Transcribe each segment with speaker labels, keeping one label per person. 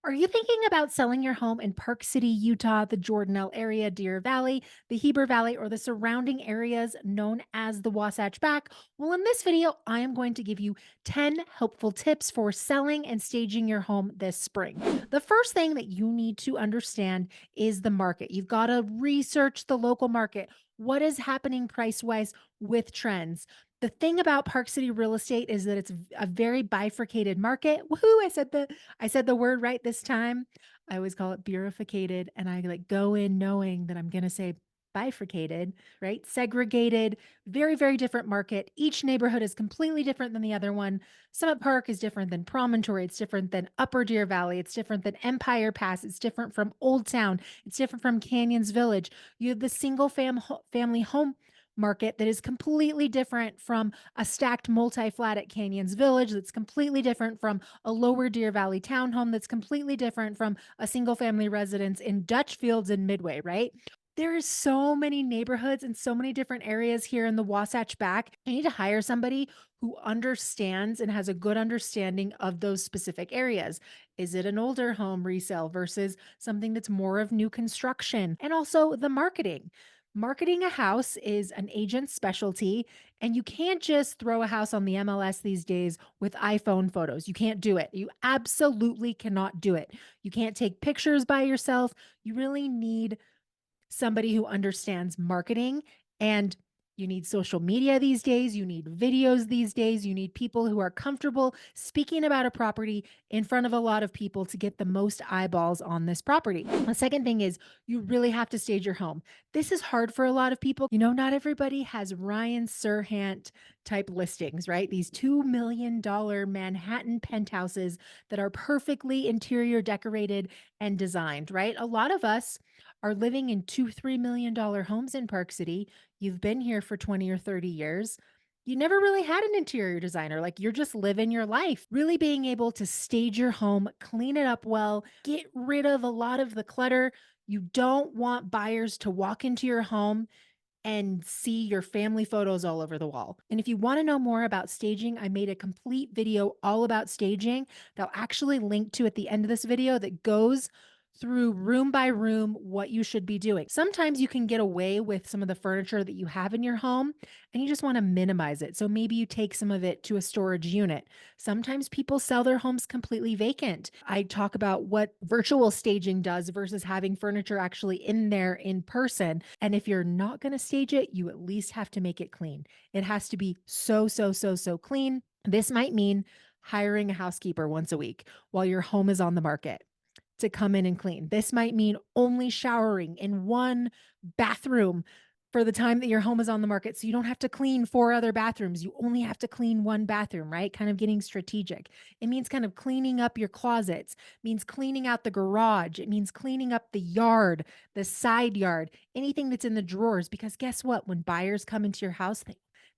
Speaker 1: Are you thinking about selling your home in Park City, Utah, the Jordanelle area, Deer Valley, the Heber Valley, or the surrounding areas known as the Wasatch Back? Well, in this video, I am going to give you 10 helpful tips for selling and staging your home this spring. The first thing that you need to understand is the market. You've got to research the local market. What is happening price wise with trends? The thing about Park City real estate is that it's a very bifurcated market. Woohoo! I said the word right this time. I always call it beerificated, and I like go in knowing that I'm gonna say bifurcated, right? Segregated, very, very different market. Each neighborhood is completely different than the other one. Summit Park is different than Promontory. It's different than Upper Deer Valley. It's different than Empire Pass. It's different from Old Town. It's different from Canyons Village. You have the family home market that is completely different from a stacked multi-flat at Canyons Village, that's completely different from a lower Deer Valley townhome, that's completely different from a single family residence in Dutch Fields and Midway, right? There is so many neighborhoods and so many different areas here in the Wasatch Back. You need to hire somebody who understands and has a good understanding of those specific areas. Is it an older home resale versus something that's more of new construction? And also the marketing. Marketing a house is an agent's specialty, and you can't just throw a house on the MLS these days with iPhone photos. You can't do it. You absolutely cannot do it. You can't take pictures by yourself. You really need somebody who understands marketing, and you need social media these days. You need videos these days. You need people who are comfortable speaking about a property in front of a lot of people to get the most eyeballs on this property. The second thing is you really have to stage your home. This is hard for a lot of people. Not everybody has Ryan Serhant type listings, right? These $2 million Manhattan penthouses that are perfectly interior decorated and designed, right? A lot of us are living in $2, $3 million homes in Park City. You've been here for 20 or 30 years. You never really had an interior designer. Like you're just living your life. Really being able to stage your home, clean it up well, get rid of a lot of the clutter. You don't want buyers to walk into your home and see your family photos all over the wall. And if you want to know more about staging, I made a complete video all about staging that I'll actually link to at the end of this video that goes through room by room what you should be doing. Sometimes you can get away with some of the furniture that you have in your home and you just want to minimize it. So maybe you take some of it to a storage unit. Sometimes people sell their homes completely vacant. I talk about what virtual staging does versus having furniture actually in there in person. And if you're not going to stage it, you at least have to make it clean. It has to be so, so, so, so clean. This might mean hiring a housekeeper once a week while your home is on the market to come in and clean. This might mean only showering in one bathroom for the time that your home is on the market. So you don't have to clean four other bathrooms. You only have to clean one bathroom, right? Kind of getting strategic. It means kind of cleaning up your closets, it means cleaning out the garage. It means cleaning up the yard, the side yard, anything that's in the drawers. Because guess what? When buyers come into your house,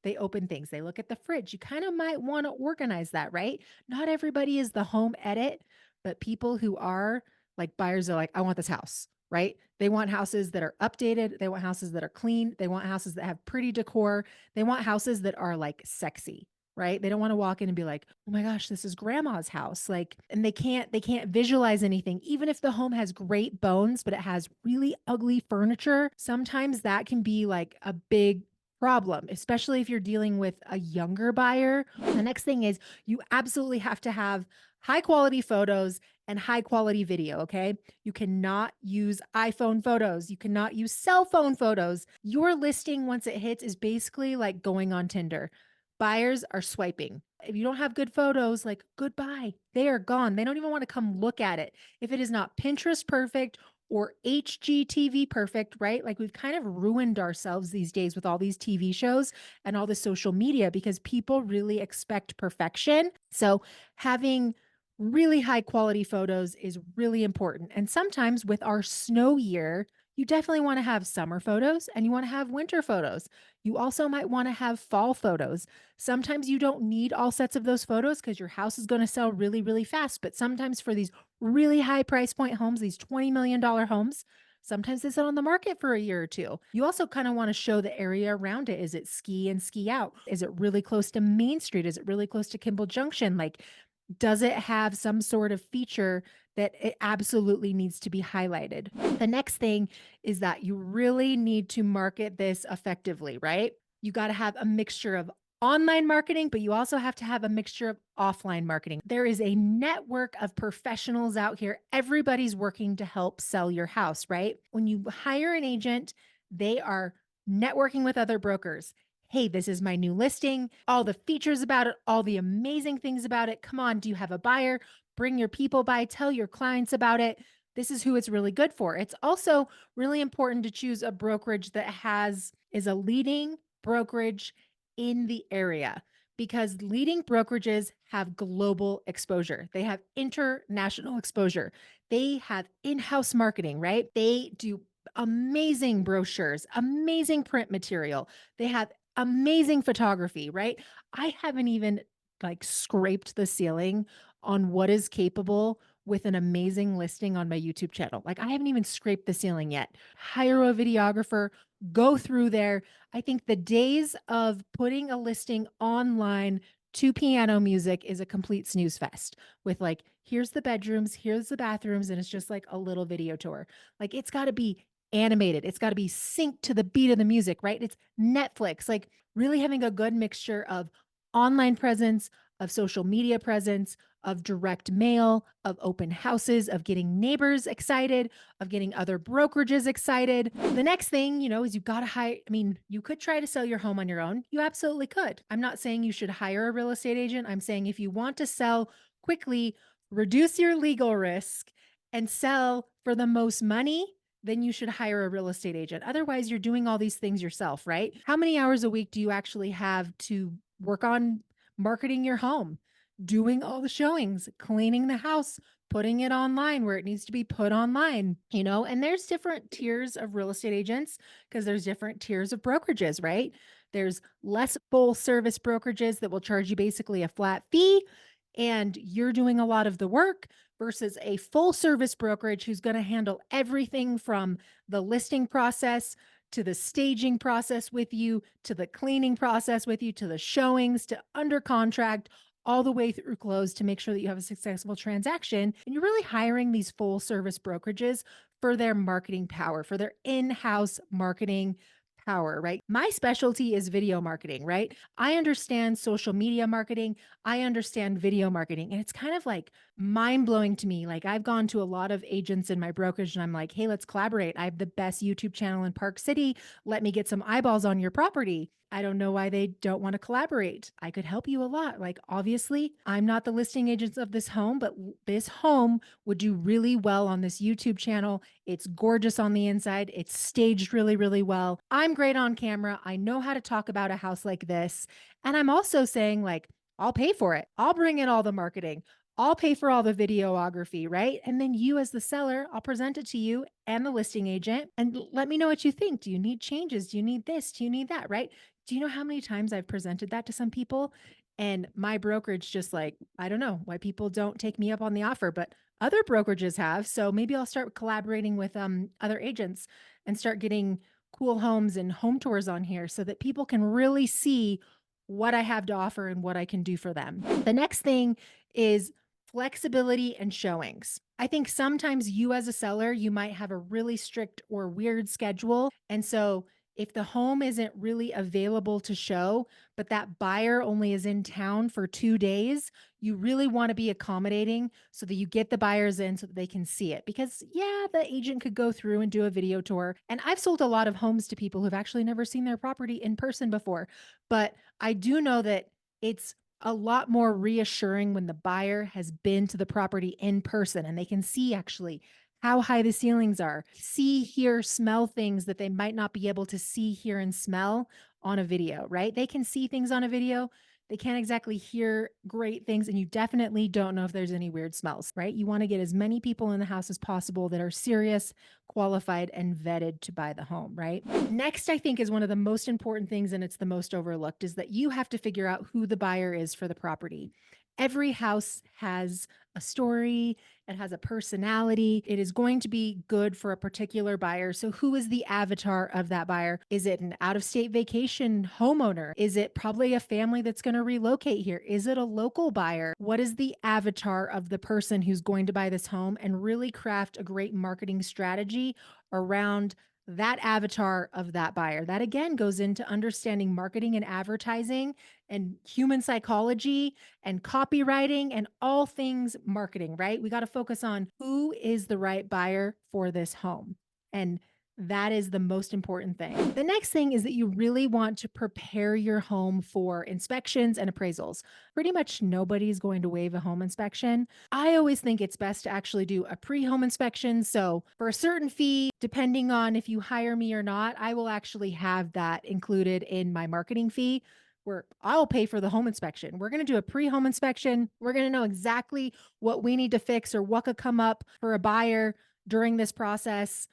Speaker 1: they open things. They look at the fridge. You kind of might want to organize that, right? Not everybody is the home edit, but people who are like buyers are like, I want this house, right? They want houses that are updated. They want houses that are clean. They want houses that have pretty decor. They want houses that are like sexy, right? They don't want to walk in and be like, "Oh my gosh, this is grandma's house." Like, and they can't visualize anything. Even if the home has great bones, but it has really ugly furniture, sometimes that can be like a big problem, especially if you're dealing with a younger buyer. The next thing is you absolutely have to have high quality photos and high quality video. Okay. You cannot use iPhone photos. You cannot use cell phone photos. Your listing, once it hits, is basically like going on Tinder. Buyers are swiping. If you don't have good photos, like goodbye, they are gone. They don't even want to come look at it. If it is not Pinterest perfect or HGTV perfect, right? Like we've kind of ruined ourselves these days with all these TV shows and all the social media because people really expect perfection. So having really high quality photos is really important. And sometimes with our snow year, you definitely want to have summer photos and you want to have winter photos. You also might want to have fall photos. Sometimes you don't need all sets of those photos because your house is going to sell really, really fast. But sometimes for these really high price point homes, these $20 million homes, sometimes they sit on the market for a year or two. You also kind of want to show the area around it. Is it ski in, ski out? Is it really close to Main Street? Is it really close to Kimball Junction? Like, Does it have some sort of feature that it absolutely needs to be highlighted? The next thing is that you really need to market this effectively, right? You got to have a mixture of online marketing, but you also have to have a mixture of offline marketing. There is a network of professionals out here. Everybody's working to help sell your house, right? When you hire an agent, they are networking with other brokers. Hey, this is my new listing, all the features about it, all the amazing things about it. Come on, do you have a buyer? Bring your people by, tell your clients about it. This is who it's really good for. It's also really important to choose a brokerage that is a leading brokerage in the area because leading brokerages have global exposure. They have international exposure. They have in-house marketing, right? They do amazing brochures, amazing print material. They have amazing photography, right? I haven't even like scraped the ceiling on what is capable with an amazing listing on my YouTube channel. Like I haven't even scraped the ceiling yet. Hire a videographer, go through there. I think the days of putting a listing online to piano music is a complete snooze fest with like, here's the bedrooms, here's the bathrooms, and it's just like a little video tour. Like it's got to be animated. It's got to be synced to the beat of the music, right? It's Netflix. Like really having a good mixture of online presence, of social media presence, of direct mail, of open houses, of getting neighbors excited, of getting other brokerages excited. The next thing, is you got to hire. I mean, you could try to sell your home on your own. You absolutely could. I'm not saying you should hire a real estate agent. I'm saying if you want to sell quickly, reduce your legal risk and sell for the most money, then you should hire a real estate agent. Otherwise, you're doing all these things yourself, right? How many hours a week do you actually have to work on marketing your home, doing all the showings, cleaning the house, putting it online where it needs to be put online, And there's different tiers of real estate agents because there's different tiers of brokerages, right? There's less full service brokerages that will charge you basically a flat fee and you're doing a lot of the work versus a full service brokerage who's going to handle everything from the listing process to the staging process with you, to the cleaning process with you, to the showings, to under contract, all the way through close to make sure that you have a successful transaction. And you're really hiring these full service brokerages for their marketing power, for their in house marketing power, right? My specialty is video marketing, right? I understand social media marketing. I understand video marketing. And it's kind of like mind blowing to me. Like I've gone to a lot of agents in my brokerage and I'm like, hey, let's collaborate. I have the best YouTube channel in Park City. Let me get some eyeballs on your property. I don't know why they don't want to collaborate. I could help you a lot. Like, obviously, I'm not the listing agent of this home, but this home would do really well on this YouTube channel. It's gorgeous on the inside. It's staged really, really well. I'm great on camera. I know how to talk about a house like this. And I'm also saying, like, I'll pay for it. I'll bring in all the marketing. I'll pay for all the videography, right? And then you, as the seller, I'll present it to you and the listing agent and let me know what you think. Do you need changes? Do you need this? Do you need that? Right? Do you know how many times I've presented that to some people? And my brokerage just like, I don't know why people don't take me up on the offer, but other brokerages have. So maybe I'll start collaborating with other agents and start getting cool homes and home tours on here so that people can really see what I have to offer and what I can do for them. The next thing is flexibility and showings. I think sometimes you as a seller, you might have a really strict or weird schedule. And so if the home isn't really available to show, but that buyer only is in town for 2 days, you really want to be accommodating so that you get the buyers in so that they can see it. Because, yeah, the agent could go through and do a video tour. And I've sold a lot of homes to people who've actually never seen their property in person before. But I do know that it's a lot more reassuring when the buyer has been to the property in person and they can see actually how high the ceilings are, see, hear, smell things that they might not be able to see, hear, and smell on a video, right? They can see things on a video. They can't exactly hear great things, and you definitely don't know if there's any weird smells, right? You want to get as many people in the house as possible that are serious, qualified, and vetted to buy the home, right? Next, I think is one of the most important things, and it's the most overlooked, is that you have to figure out who the buyer is for the property. Every house has a story, it has a personality. It is going to be good for a particular buyer. So, who is the avatar of that buyer? Is it an out of state vacation homeowner? Is it probably a family that's going to relocate here? Is it a local buyer? What is the avatar of the person who's going to buy this home? And really craft a great marketing strategy around that avatar of that buyer. That again goes into understanding marketing and advertising and human psychology and copywriting and all things marketing, right? We got to focus on who is the right buyer for this home. And that is the most important thing. The next thing is that you really want to prepare your home for inspections and appraisals. Pretty much nobody's going to waive a home inspection. I always think it's best to actually do a pre home inspection. So, for a certain fee, depending on if you hire me or not, I will actually have that included in my marketing fee where I'll pay for the home inspection. We're going to do a pre home inspection. We're going to know exactly what we need to fix or what could come up for a buyer during this process.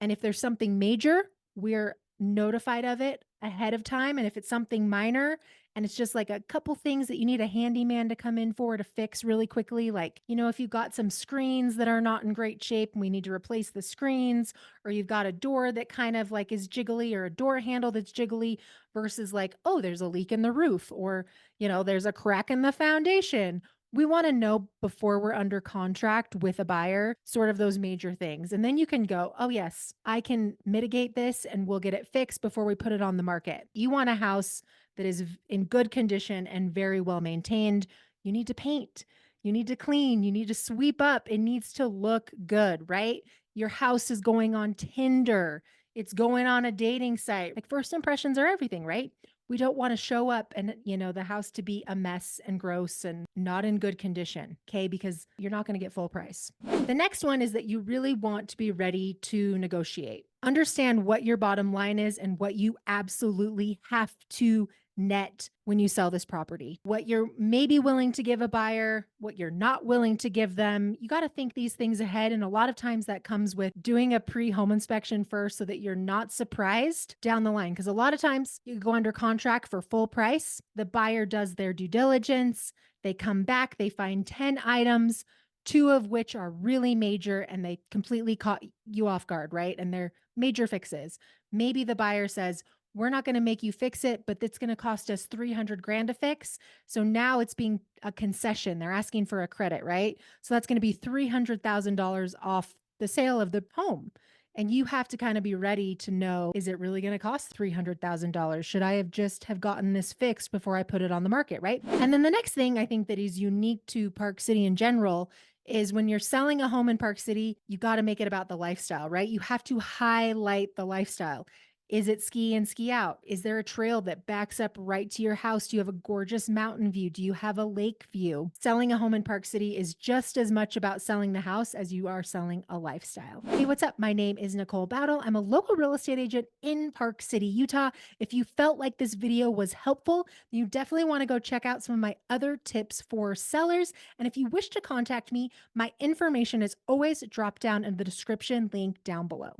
Speaker 1: And if there's something major, we're notified of it ahead of time. And if it's something minor and it's just like a couple things that you need a handyman to come in for to fix really quickly, like, if you've got some screens that are not in great shape and we need to replace the screens, or you've got a door that kind of like is jiggly or a door handle that's jiggly versus like, oh, there's a leak in the roof or, there's a crack in the foundation. We want to know before we're under contract with a buyer, sort of those major things. And then you can go, oh, yes, I can mitigate this and we'll get it fixed before we put it on the market. You want a house that is in good condition and very well maintained. You need to paint, you need to clean, you need to sweep up. It needs to look good, right? Your house is going on Tinder, it's going on a dating site. Like first impressions are everything, right? We don't want to show up and, the house to be a mess and gross and not in good condition. Okay. Because you're not going to get full price. The next one is that you really want to be ready to negotiate. Understand what your bottom line is and what you absolutely have to net when you sell this property, what you're maybe willing to give a buyer, what you're not willing to give them. You got to think these things ahead. And a lot of times that comes with doing a pre home inspection first so that you're not surprised down the line. Because a lot of times you go under contract for full price, the buyer does their due diligence, they come back, they find 10 items, two of which are really major and they completely caught you off guard, right? And they're major fixes. Maybe the buyer says, we're not going to make you fix it, but it's going to cost us 300 grand to fix. So now it's being a concession. They're asking for a credit, right? So that's going to be $300,000 off the sale of the home. And you have to kind of be ready to know, is it really going to cost $300,000? Should I have gotten this fixed before I put it on the market, right? And then the next thing I think that is unique to Park City in general is when you're selling a home in Park City, you got to make it about the lifestyle, right? You have to highlight the lifestyle. Is it ski in, ski out? Is there a trail that backs up right to your house? Do you have a gorgeous mountain view? Do you have a lake view? Selling a home in Park City is just as much about selling the house as you are selling a lifestyle. Hey, what's up? My name is Nicole Bowdle. I'm a local real estate agent in Park City, Utah. If you felt like this video was helpful, you definitely want to go check out some of my other tips for sellers. And if you wish to contact me, my information is always dropped down in the description link down below.